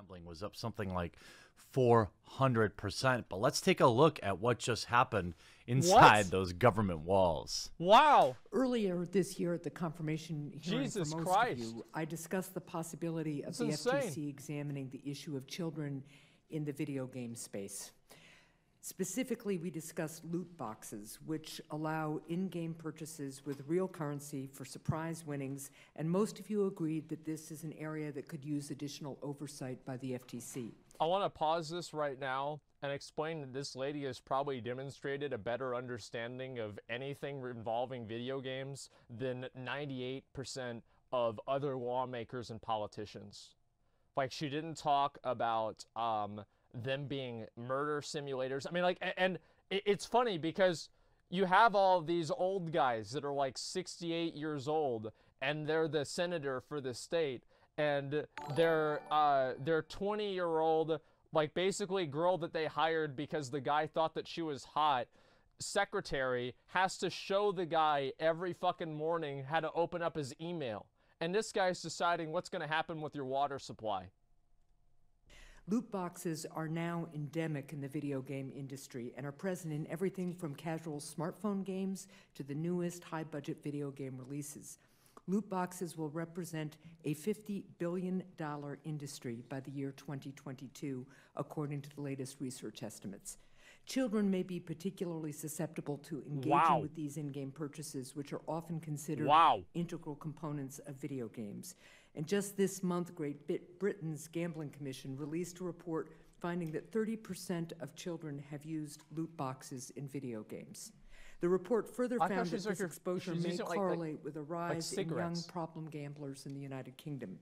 gambling was up something like 400%. But let's take a look at what just happened inside those government walls. Wow. Earlier this year at the confirmation hearing Jesus for most Christ. of you, I discussed the possibility of That's the insane. FTC examining the issue of children in the video game space. Specifically, we discussed loot boxes, which allow in-game purchases with real currency for surprise winnings, and most of you agreed that this is an area that could use additional oversight by the FTC. I want to pause this right now and explain that this lady has probably demonstrated a better understanding of anything involving video games than 98% of other lawmakers and politicians. Like, she didn't talk about them being murder simulators. I mean, like, and it's funny because you have all these old guys that are like 68 years old and they're the senator for the state, and their 20-year-old, like, basically girl that they hired because the guy thought that she was hot, secretary, has to show the guy every fucking morning how to open up his email. And this guy's deciding what's going to happen with your water supply. Loot boxes are now endemic in the video game industry and are present in everything from casual smartphone games to the newest high-budget video game releases. Loot boxes will represent a $50 billion industry by the year 2022, according to the latest research estimates. Children may be particularly susceptible to engaging with these in-game purchases, which are often considered integral components of video games. And just this month, Great Britain's Gambling Commission released a report finding that 30% of children have used loot boxes in video games. The report further found that this exposure may correlate with a rise in young problem gamblers in the United Kingdom.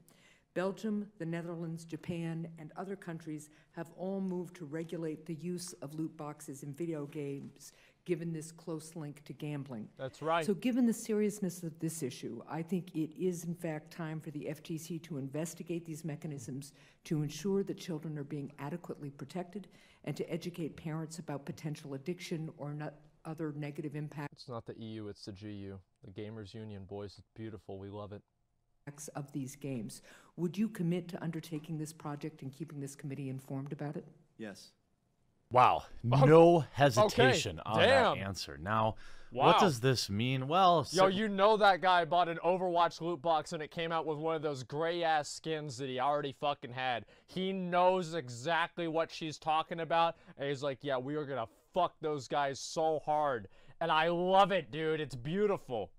Belgium, the Netherlands, Japan, and other countries have all moved to regulate the use of loot boxes in video games, given this close link to gambling. That's right. So given the seriousness of this issue, I think it is in fact time for the FTC to investigate these mechanisms to ensure that children are being adequately protected and to educate parents about potential addiction or other negative impacts. It's not the EU, it's the GU. The Gamers Union, boys. It's beautiful. We love it. Of these games. Would you commit to undertaking this project and keeping this committee informed about it? Yes. Wow, no hesitation on that answer. Now, what does this mean? Well, yo, you know that guy bought an Overwatch loot box and it came out with one of those gray-ass skins that he already fucking had. He knows exactly what she's talking about, and he's like, yeah, we are gonna fuck those guys so hard. And I love it, dude. It's beautiful.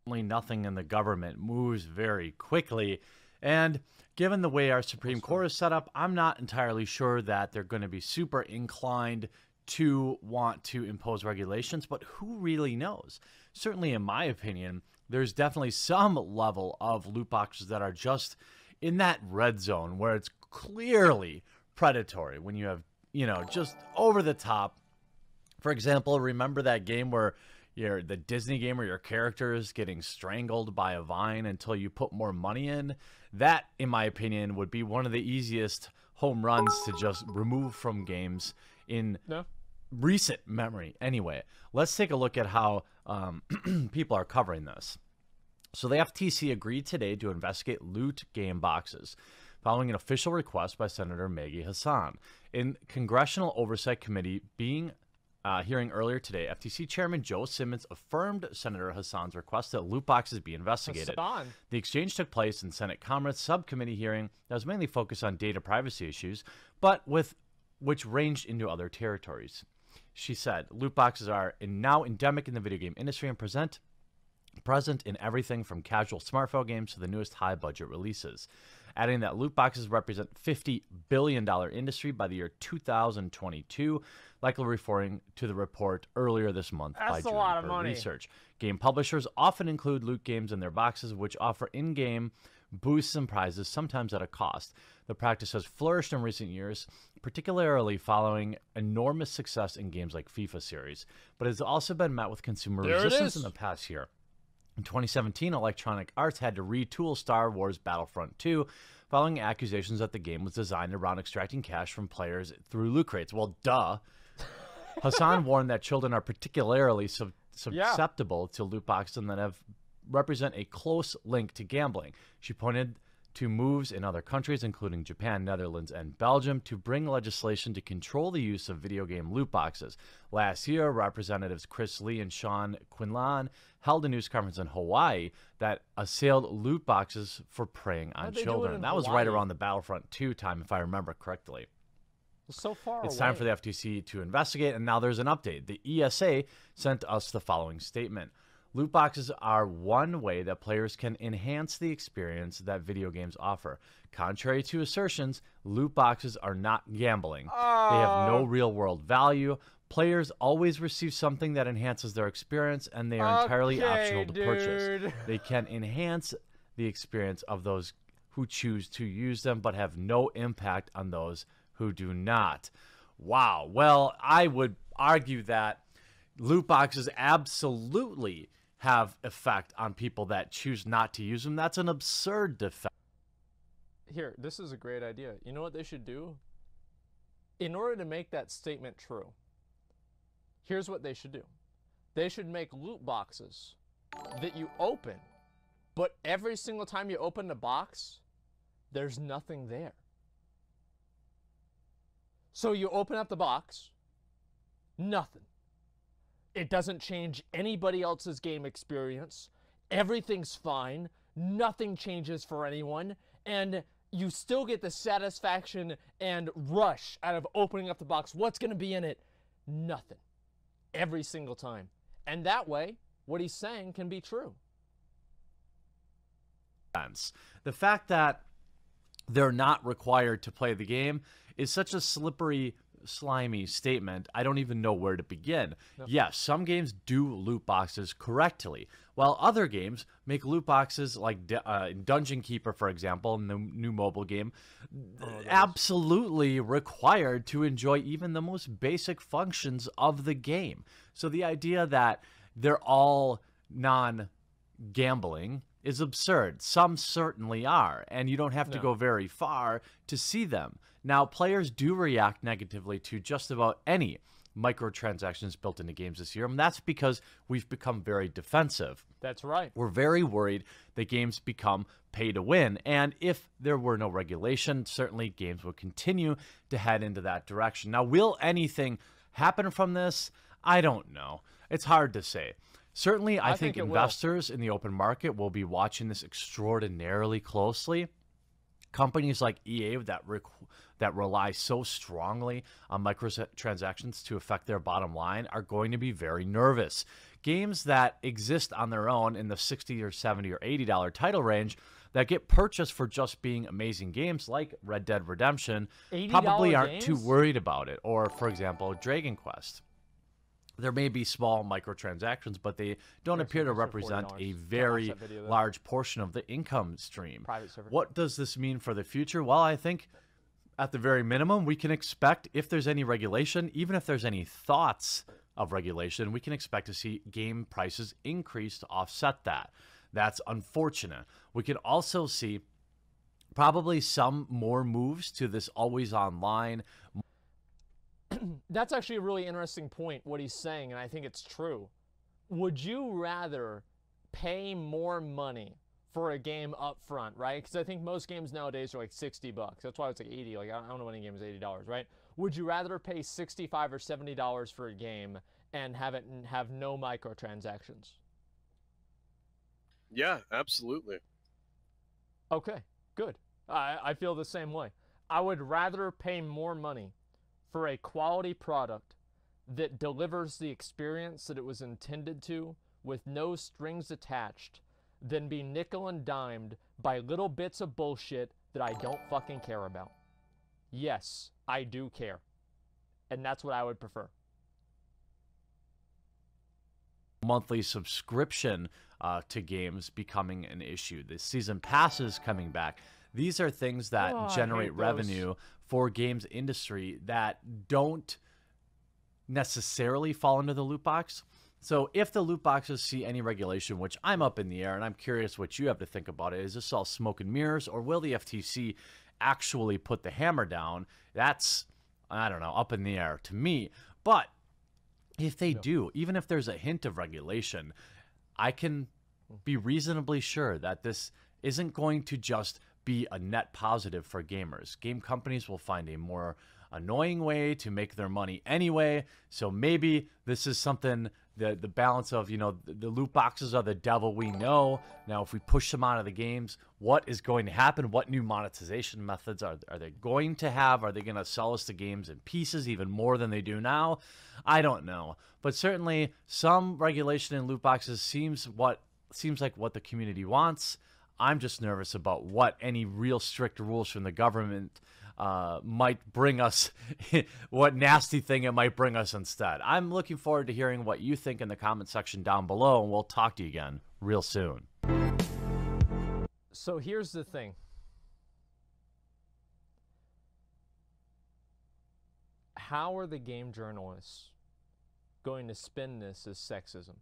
Nothing in the government moves very quickly, and given the way our Supreme Court is set up, I'm not entirely sure that they're going to be super inclined to want to impose regulations, but who really knows? Certainly, in my opinion, there's definitely some level of loot boxes that are just in that red zone where it's clearly predatory when you have, you know, just over the top. For example, remember that game where the Disney game where your character is getting strangled by a vine until you put more money in? That, in my opinion, would be one of the easiest home runs to just remove from games in recent memory. Anyway, let's take a look at how people are covering this. So the FTC agreed today to investigate loot game boxes following an official request by Senator Maggie Hassan. In Congressional Oversight Committee hearing earlier today, FTC Chairman Joe Simmons affirmed Senator Hassan's request that loot boxes be investigated. The exchange took place in Senate Commerce Subcommittee hearing that was mainly focused on data privacy issues, but which ranged into other territories. She said, loot boxes are now endemic in the video game industry and present in everything from casual smartphone games to the newest high-budget releases, adding that loot boxes represent $50 billion industry by the year 2022, likely referring to the report earlier this month by Juniper Research. Game publishers often include loot games in their boxes, which offer in-game boosts and prizes, sometimes at a cost. The practice has flourished in recent years, particularly following enormous success in games like FIFA series, but has also been met with consumer resistance in the past year. In 2017, Electronic Arts had to retool Star Wars Battlefront 2 following accusations that the game was designed around extracting cash from players through loot crates. Well, duh. Hassan warned that children are particularly susceptible to loot boxes and that represent a close link to gambling. She pointed to moves in other countries, including Japan, Netherlands, and Belgium, to bring legislation to control the use of video game loot boxes. Last year, Representatives Chris Lee and Sean Quinlan held a news conference in Hawaii that assailed loot boxes for preying on children. And that was right around the Battlefront 2 time, if I remember correctly. So far It's away. time for the FTC to investigate, and now there's an update. The ESA sent us the following statement. Loot boxes are one way that players can enhance the experience that video games offer. Contrary to assertions, loot boxes are not gambling. They have no real-world value. Players always receive something that enhances their experience, and they are entirely optional to purchase. They can enhance the experience of those who choose to use them, but have no impact on those who do not. Wow. Well, I would argue that loot boxes absolutely have effect on people that choose not to use them. That's an absurd defense. Here, this is a great idea. You know what they should do? In order to make that statement true, here's what they should do. They should make loot boxes that you open, but every single time you open the box, there's nothing there. So you open up the box, nothing. It doesn't change anybody else's game experience. Everything's fine. Nothing changes for anyone. And you still get the satisfaction and rush out of opening up the box. What's going to be in it? Nothing. Every single time. And that way, what he's saying can be true. The fact that they're not required to play the game is such a slippery, slimy statement. I don't even know where to begin. No. Yes, some games do loot boxes correctly, while other games make loot boxes like Dungeon Keeper, for example, in the new mobile game, absolutely required to enjoy even the most basic functions of the game. So the idea that they're all non-gambling is absurd. Some certainly are, and you don't have to go very far to see them. Now, players do react negatively to just about any microtransactions built into games this year, and that's because we've become very defensive. That's right. We're very worried that games become pay to win, and if there were no regulation, certainly games would continue to head into that direction. Now, will anything happen from this? I don't know. It's hard to say. Certainly, I think investors in the open market will be watching this extraordinarily closely. Companies like EA that rely so strongly on microtransactions to affect their bottom line are going to be very nervous. Games that exist on their own in the $60 or $70 or $80 title range that get purchased for just being amazing games like Red Dead Redemption probably aren't too worried about it. Or, for example, Dragon Quest. There may be small microtransactions, but they don't appear to represent a very large portion of the income stream. What does this mean for the future? Well, I think at the very minimum, we can expect, if there's any regulation, even if there's any thoughts of regulation, we can expect to see game prices increase to offset that. That's unfortunate. We can also see probably some more moves to this always online. That's actually a really interesting point, what he's saying, and I think it's true. Would you rather pay more money for a game up front, right? Because I think most games nowadays are like $60. That's why it's like 80. Like, I don't know any game is $80, right? Would you rather pay $65 or $70 for a game and have no microtransactions? Yeah, absolutely. Okay, good. I feel the same way. I would rather pay more money for a quality product that delivers the experience that it was intended to with no strings attached than be nickel and dimed by little bits of bullshit that I don't fucking care about. Yes, I do care. And that's what I would prefer. Monthly subscription to games becoming an issue. The season passes coming back. These are things that generate revenue for games industry that don't necessarily fall into the loot box. So if the loot boxes see any regulation, which I'm up in the air, and I'm curious what you have to think about it, is this all smoke and mirrors, or will the FTC actually put the hammer down? That's, I don't know, up in the air to me. But if they do, even if there's a hint of regulation, I can be reasonably sure that this isn't going to just be a net positive for gamers. Game companies will find a more annoying way to make their money anyway. So maybe this is something, the balance of, the loot boxes are the devil we know. Now, if we push them out of the games, what is going to happen? What new monetization methods are they going to have? Are they going to sell us the games in pieces even more than they do now? I don't know. But certainly some regulation in loot boxes seems like what the community wants. I'm just nervous about what any real strict rules from the government might bring us, what nasty thing it might bring us instead. I'm looking forward to hearing what you think in the comment section down below, and we'll talk to you again real soon. So here's the thing. How are the game journalists going to spin this as sexism?